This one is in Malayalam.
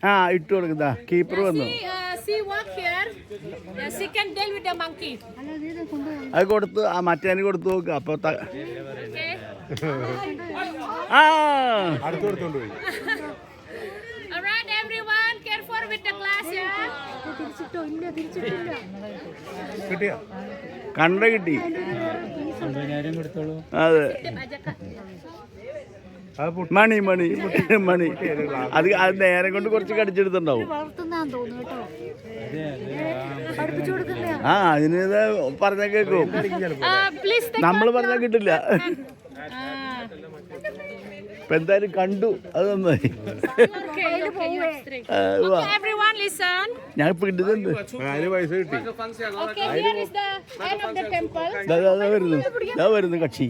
ആ ഇട്ട് കൊടുക്കുന്നതാ കീപ്പർ വന്നു അത് കൊടുത്തു ആ മറ്റേ കൊടുത്തു നോക്ക് അപ്പൊ ആ അടുത്ത് കൊടുത്തോണ്ട് പോയി. കിട്ടിയോ? കണ്ട കിട്ടി. 50,000 കൊടുത്തോളൂ. അതെ മണി മണി മണി അത് അത് നേരം കൊണ്ട് കുറച്ച് കടിച്ചെടുത്തുണ്ടാവും. ആ അതിന് പറഞ്ഞാൽ കേൾക്കും. നമ്മൾ പറഞ്ഞാൽ കിട്ടില്ല. ഇപ്പൊ എന്തായാലും കണ്ടു അത് നന്നായി. ഞാൻ ഇപ്പൊ കിട്ടുന്നുണ്ട്. പൈസ കിട്ടി. വരുന്നു കക്ഷി.